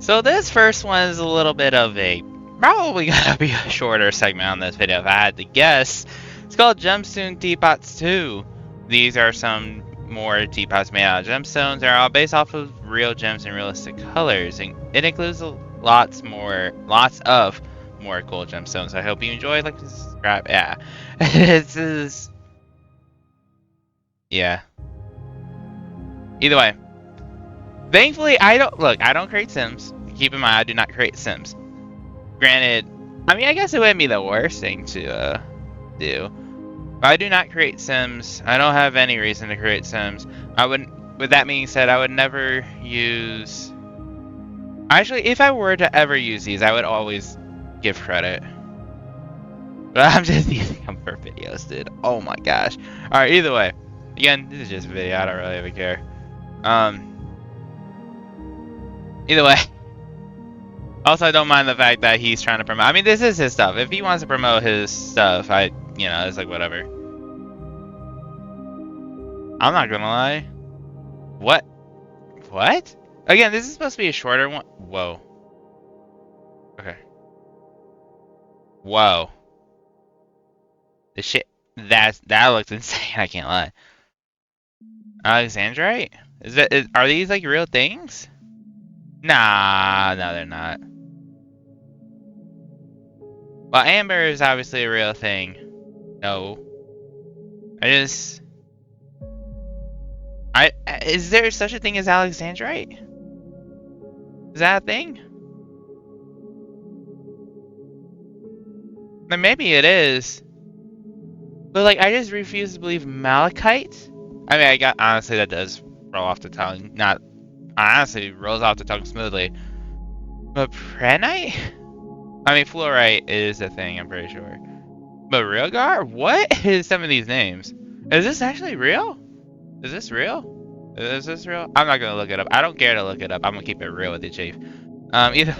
So this first one is a little bit of a, probably gonna be a shorter segment on this video if I had to guess. It's called Gemstone Teapots 2. These are some more teapots made out of gemstones. They're all based off of real gems and realistic colors. And it includes lots of more cool gemstones. I hope you enjoyed. Like, subscribe. Yeah. This is... Yeah. Either way. Thankfully, I don't create Sims. Keep in mind, I do not create Sims. Granted, I mean, I guess it wouldn't be the worst thing to do. But I do not create Sims. I don't have any reason to create Sims. With that being said, I would never use... Actually, if I were to ever use these, I would always give credit. But I'm just using them for videos, dude. Oh my gosh. Alright, either way. Again, this is just a video. I don't really ever care. Either way. Also, I don't mind the fact that he's trying to promote. I mean, this is his stuff. If he wants to promote his stuff, it's like whatever. I'm not gonna lie. What? What? Again, this is supposed to be a shorter one. Whoa. Okay. Whoa. This shit. That looks insane. I can't lie. Alexandrite? Are these like real things? Nah, no, they're not. Well, amber is obviously a real thing. No. Is there such a thing as Alexandrite? Is that a thing? Then maybe it is. But like, I just refuse to believe malachite. I mean, honestly, that does roll off the tongue. Not honestly, rolls off the tongue smoothly. But prenite? I mean, fluorite is a thing, I'm pretty sure. But Realgar? What is some of these names? Is this actually real? Is this real? Is this real? I'm not gonna look it up. I don't care to look it up. I'm gonna keep it real with you, Chief. Either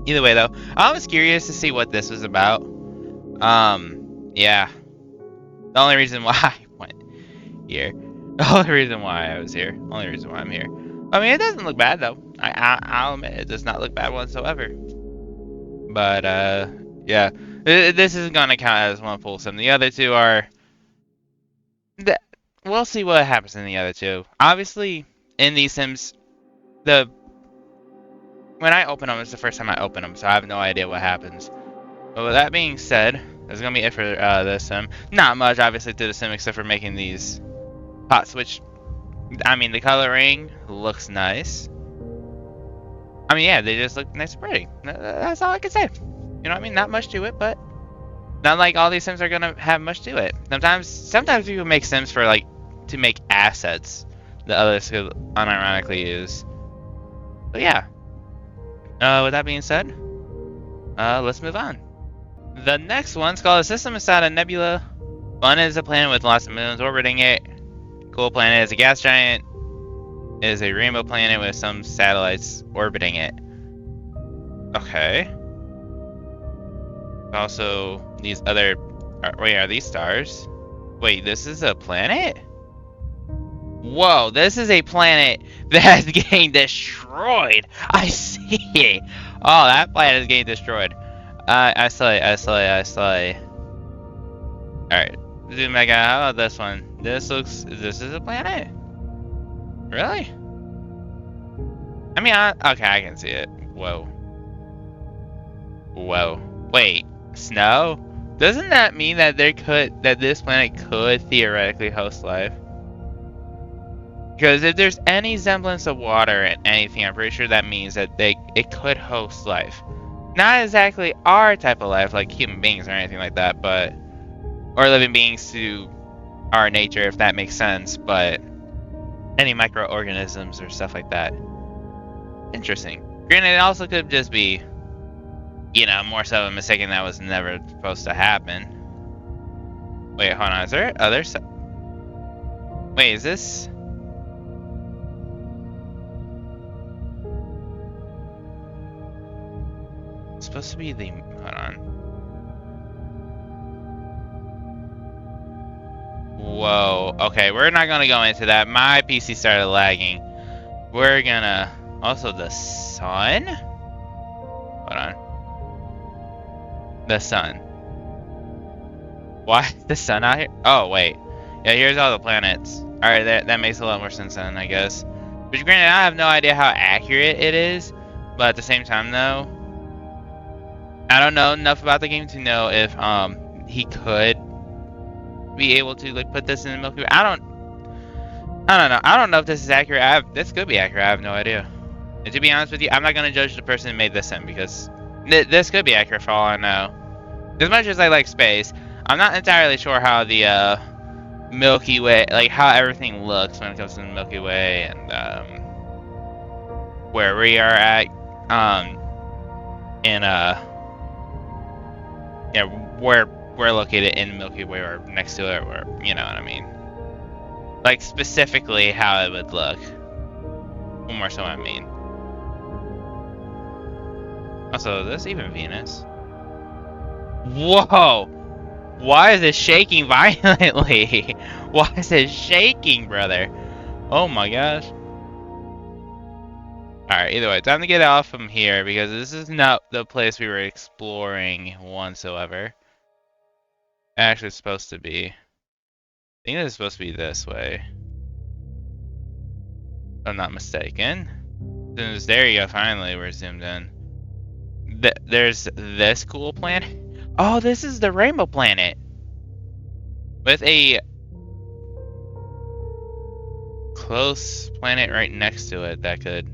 way though, I was curious to see what this was about. Yeah. The only reason why I went here. The only reason why I was here. Only reason why I'm here. I mean, it doesn't look bad though. I'll admit it does not look bad whatsoever. But yeah, this isn't gonna count as one full sim. The other two are. We'll see what happens in the other two. Obviously, in these sims, when I open them, it's the first time I open them, so I have no idea what happens. But with that being said, that's gonna be it for this sim. Not much, obviously, to the sim except for making these pots, which, I mean, the coloring looks nice. I mean, yeah, they just look nice and pretty. That's all I can say. You know what I mean? Not much to it, but not like all these sims are gonna have much to it. Sometimes people make sims for like to make assets that others could unironically use. But yeah. With that being said, let's move on. The next one's called A System Inside a Nebula. One is a planet with lots of moons orbiting it. Cool planet is a gas giant. It is a rainbow planet with some satellites orbiting it. Okay. Also, these other... Wait, are these stars? Wait, this is a planet? Whoa, this is a planet that's getting destroyed. I see it. Oh, that planet is getting destroyed. I slay. Alright, zoom back out. How about this one? This is a planet? Really? I mean, okay, I can see it. Whoa. Whoa. Wait, snow? Doesn't that mean that this planet could theoretically host life? Because if there's any semblance of water in anything, I'm pretty sure that means that it could host life. Not exactly our type of life, like human beings or anything like that, or living beings to our nature, if that makes sense, but any microorganisms or stuff like that. Interesting. Granted, it also could just be, more so a mistake that was never supposed to happen. Wait, hold on. Is there other stuff? Wait, is this? It's supposed to be the... Hold on. Whoa. Okay, we're not gonna go into that. My PC started lagging. We're gonna Also, the sun? Hold on. The sun. Why is the sun out here? Oh, wait. Yeah, here's all the planets. Alright, that makes a lot more sense then, I guess. But granted, I have no idea how accurate it is. But at the same time, though, I don't know enough about the game to know if he could be able to like put this in the Milky Way. I don't know. I don't know if this is accurate. This could be accurate. I have no idea. And to be honest with you, I'm not gonna judge the person who made this in because this could be accurate for all I know. As much as I like space, I'm not entirely sure how the Milky Way, like how everything looks when it comes to the Milky Way and where we are at, in yeah, where we're located in the Milky Way or next to it, or you know what I mean. Like specifically how it would look. One more so I mean. Also, is this even Venus? Whoa! Why is it shaking violently? Why is it shaking, brother? Oh my gosh. Alright, either way, time to get off from here because this is not the place we were exploring whatsoever. Actually, it's supposed to be. I think it's supposed to be this way. If I'm not mistaken. There you go, finally, we're zoomed in. There's this cool planet. Oh, this is the rainbow planet. With a close planet right next to it that could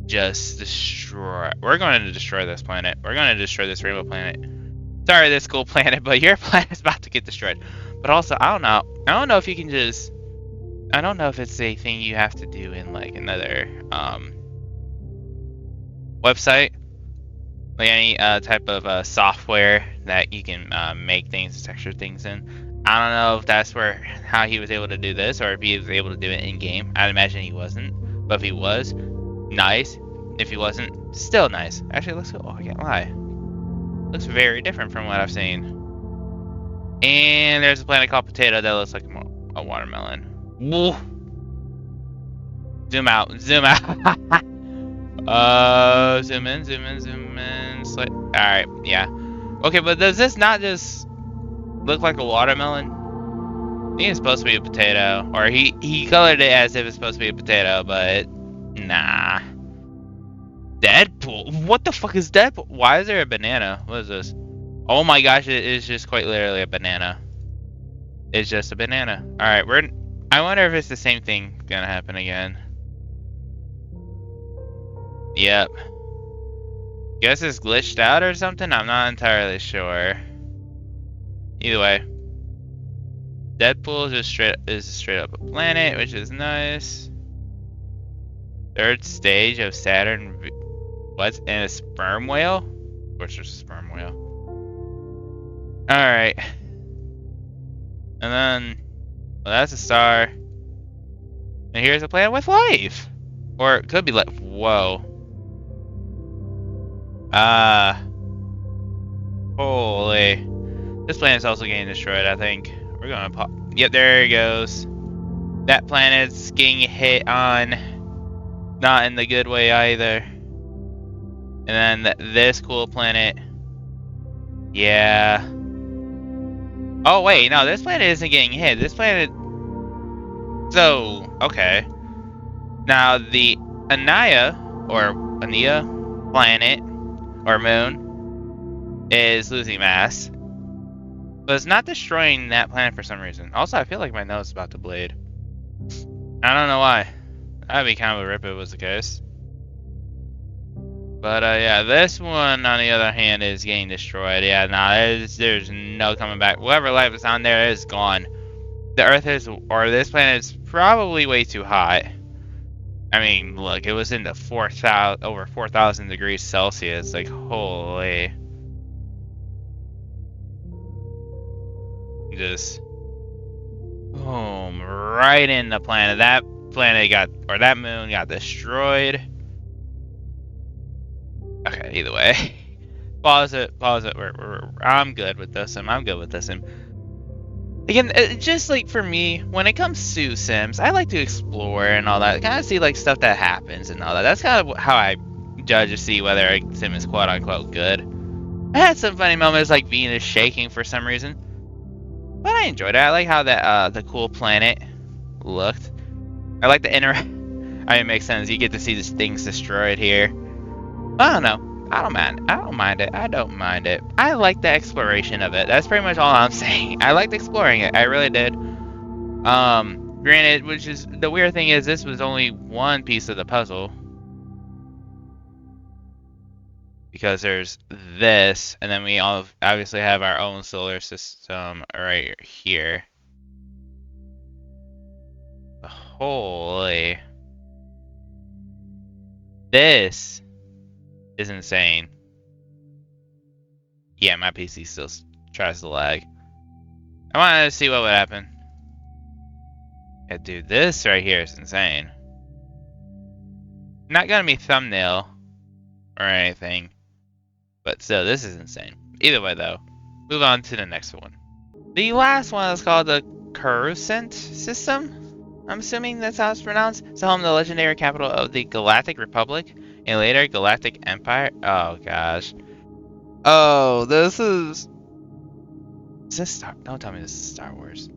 just destroy. We're going to destroy this planet. We're going to destroy this rainbow planet. Sorry, this cool planet, but your planet's about to get destroyed. But also, I don't know. I don't know if you can just. I don't know if it's a thing you have to do in like another website, like any type of software that you can make things, texture things in. I don't know if that's how he was able to do this, or if he was able to do it in game. I'd imagine he wasn't, but if he was, nice. If he wasn't, still nice. Actually, let's go. Oh, I can't lie. Looks very different from what I've seen. And there's a planet called Potato that looks like a watermelon. Woo. Zoom out. Zoom out. Zoom in. Zoom in. Zoom in. Alright, yeah. Okay, but does this not just look like a watermelon? I think it's supposed to be a potato. Or he colored it as if it's supposed to be a potato, but nah. Deadpool? What the fuck is Deadpool? Why is there a banana? What is this? Oh my gosh, it is just quite literally a banana. It's just a banana. Alright, I wonder if it's the same thing gonna happen again. Yep. Guess it's glitched out or something? I'm not entirely sure. Either way. Deadpool is straight up a planet, which is nice. Third stage of Saturn. What? And a sperm whale? What's just a sperm whale? Alright. And then, well, that's a star. And here's a planet with life. Or it could be like, whoa. Holy. This planet's also getting destroyed, I think. We're gonna pop. Yep, there it goes. That planet's getting hit on. Not in the good way either. And then this cool planet. Yeah. Oh, wait, no, this planet isn't getting hit. This planet. So, okay. Now, the Anaya, or Ania planet, or moon, is losing mass. But it's not destroying that planet for some reason. Also, I feel like my nose is about to bleed. I don't know why. That'd be kind of a rip if it was the case. But, yeah, this one, on the other hand, is getting destroyed. Yeah, nah, there's no coming back. Whatever life is on there is gone. The Earth is, or this planet is probably way too hot. I mean, look, it was in the over 4,000 degrees Celsius. Like, holy. Just boom, right in the planet. That planet that moon got destroyed. Okay, either way. Pause it. I'm good with this. I'm good with this. Again, just like for me, when it comes to Sims, I like to explore and all that. Kind of see like stuff that happens and all that. That's kind of how I judge to see whether a Sim is quote unquote good. I had some funny moments like Venus shaking for some reason, but I enjoyed it. I like how that the cool planet looked. I like the inner. I mean, it makes sense. You get to see these things destroyed here. I don't know. I don't mind. I don't mind it. I don't mind it. I like the exploration of it. That's pretty much all I'm saying. I liked exploring it. I really did. Granted, which is the weird thing is this was only one piece of the puzzle. Because there's this, and then we all obviously have our own solar system right here. Holy. This is insane. Yeah, my PC still tries to lag. I wanted to see what would happen. Yeah, dude, this right here is insane. Not gonna be thumbnail or anything, but still, this is insane. Either way, though, move on to the next one. The last one is called the Coruscant system. I'm assuming that's how it's pronounced. It's home to the legendary capital of the Galactic Republic and later Galactic Empire. Oh gosh. Oh, this is. Is this Star? Don't tell me this is Star Wars.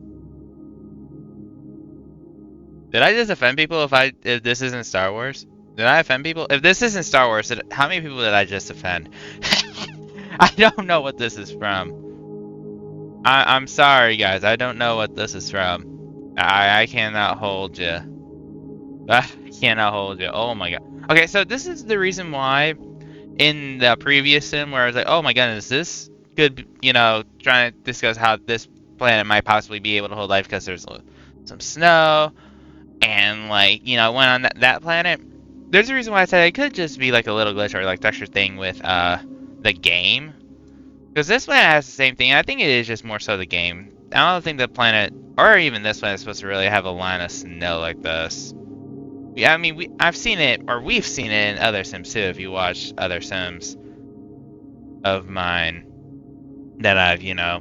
Did I just offend people if this isn't Star Wars? Did I offend people? If this isn't Star Wars, how many people did I just offend? I don't know what this is from. I'm sorry, guys. I don't know what this is from. I cannot hold you. I cannot hold you. Oh my god. Okay, so this is the reason why in the previous sim where I was like, oh my goodness, this could, you know, trying to discuss how this planet might possibly be able to hold life because there's some snow and like, you know, went on that planet. There's a reason why I said it could just be like a little glitch or like texture thing with the game. Because this planet has the same thing. I think it is just more so the game. I don't think the planet, or even this planet, is supposed to really have a line of snow like this. Yeah, I mean, I've seen it, or we've seen it in other Sims too, if you watch other Sims of mine that I've, you know,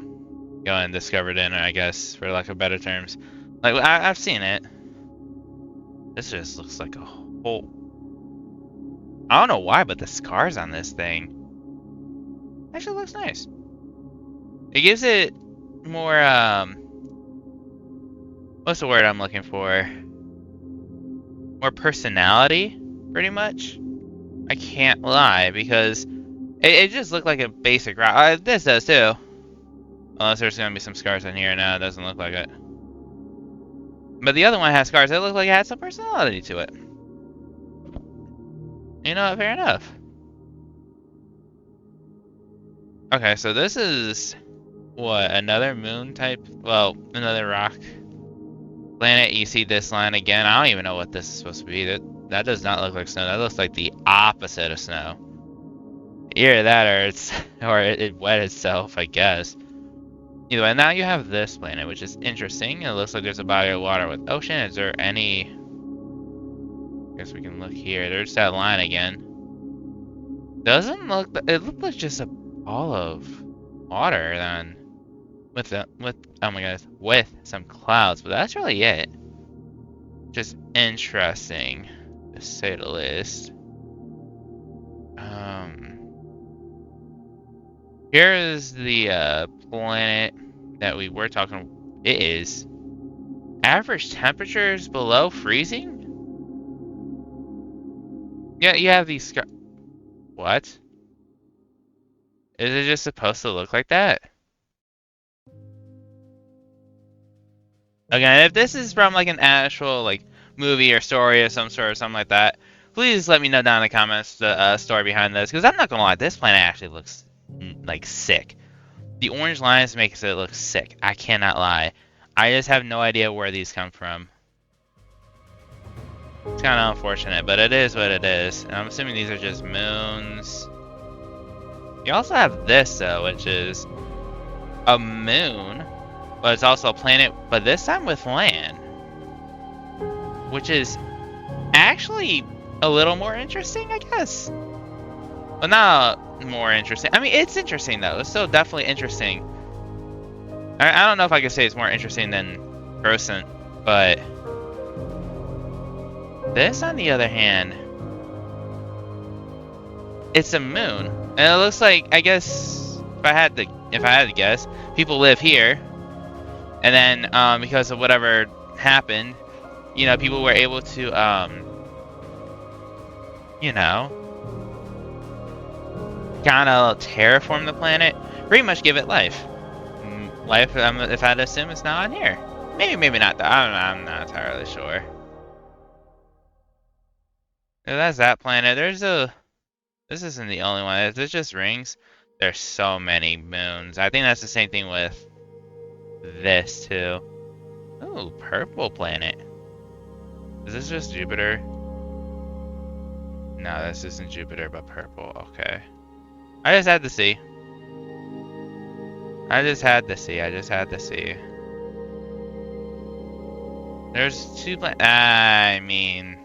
gone and discovered in, I guess, for lack of better terms. Like, I've seen it. This just looks like a whole... I don't know why, but the scars on this thing actually looks nice. It gives it more, what's the word I'm looking for? More personality, pretty much. I can't lie, because it just looked like a basic rock. This does too. Unless there's gonna be some scars in here. No, it doesn't look like it. But the other one has scars. It looked like it had some personality to it. You know what? Fair enough. Okay, so this is... what? Another moon type? Well, another rock planet. You see this line again. I don't even know what this is supposed to be. That does not look like snow. That looks like the opposite of snow. Either that or it's... or it wet itself, I guess. Either way, now you have this planet, which is interesting. It looks like there's a body of water with ocean. Is there any... I guess we can look here. There's that line again. Doesn't look... It looks like just a ball of water then. With oh my goodness, with some clouds, but that's really it. Just interesting, to say the least. Here is the planet that we were talking. It is average temperatures below freezing. Yeah, you have these. What? Is it just supposed to look like that? Again, if this is from like an actual like movie or story of some sort or something like that, please let me know down in the comments the story behind this, because I'm not gonna lie, this planet actually looks like sick. The orange lines makes it look sick. I cannot lie. I just have no idea where these come from. It's kind of unfortunate, but it is what it is. And I'm assuming these are just moons. You also have this though, which is a moon. But it's also a planet, but this time with land. Which is actually a little more interesting, I guess. Well, not more interesting. I mean, it's interesting, though. It's still definitely interesting. I don't know if I could say it's more interesting than Coruscant, but this, on the other hand, it's a moon, and it looks like, I guess, if I had to guess, people live here, and then because of whatever happened, you know, people were able to you know, kind of terraform the planet, pretty much give it life. Life, if I'd assume, it's not on here. Maybe, maybe not. I'm not entirely sure. So that's that planet. This isn't the only one. If there's just rings, there's so many moons. I think that's the same thing with this too. Ooh, purple planet. Is this just Jupiter? No, this isn't Jupiter, but purple. Okay. I just had to see. I just had to see. There's two planets. I mean,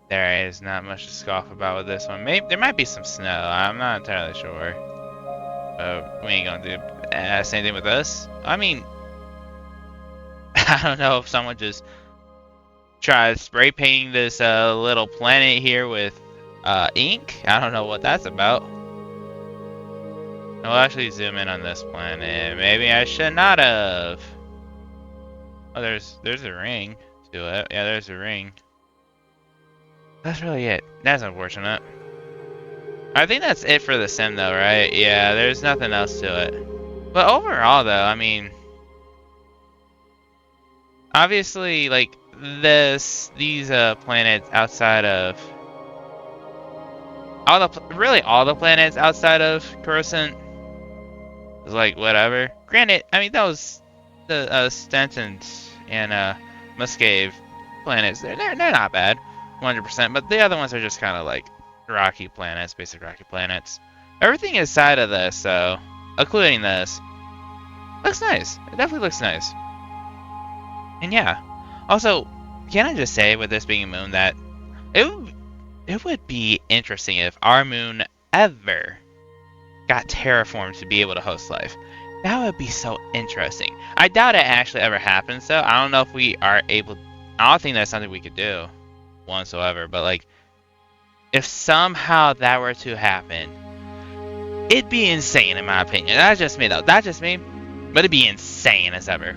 there is not much to scoff about with this one. Maybe there might be some snow. I'm not entirely sure. We ain't gonna do same thing with us. I mean, I don't know if someone just tried spray painting this little planet here with ink. I don't know what that's about. I'll actually zoom in on this planet. Maybe I should not have. Oh, there's a ring to it. Yeah, there's a ring. That's really it. That's unfortunate. I think that's it for the sim though, right? Yeah, there's nothing else to it. But overall though, I mean, obviously, like, these planets outside of all the planets outside of Coruscant is like whatever. Granted, I mean those the Stenton and Muscave planets, they're not bad, 100%. But the other ones are just kind of like rocky planets, basic rocky planets. Everything inside of this, so including this, looks nice. It definitely looks nice. And yeah, also, can I just say with this being a moon that it would be interesting if our moon ever got terraformed to be able to host life. That would be so interesting. I doubt it actually ever happens though. I don't know if we are able. I don't think that's something we could do whatsoever. But like, if somehow that were to happen, it'd be insane in my opinion. That's just me though. That's just me. But it'd be insane as ever.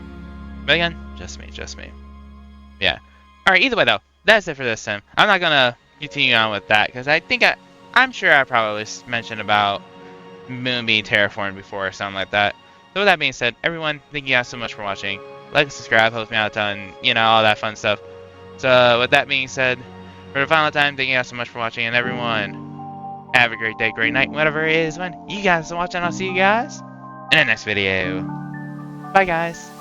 But again, just me. Yeah. Alright, either way though, that's it for this time. I'm not gonna continue on with that, because I'm sure I probably mentioned about moon being terraformed before or something like that. So with that being said, everyone, thank you guys so much for watching. Like and subscribe, helps me out a ton, you know, all that fun stuff. So with that being said, for the final time, thank you guys so much for watching, and everyone, have a great day, great night, whatever it is when you guys are watching. I'll see you guys in the next video. Bye guys.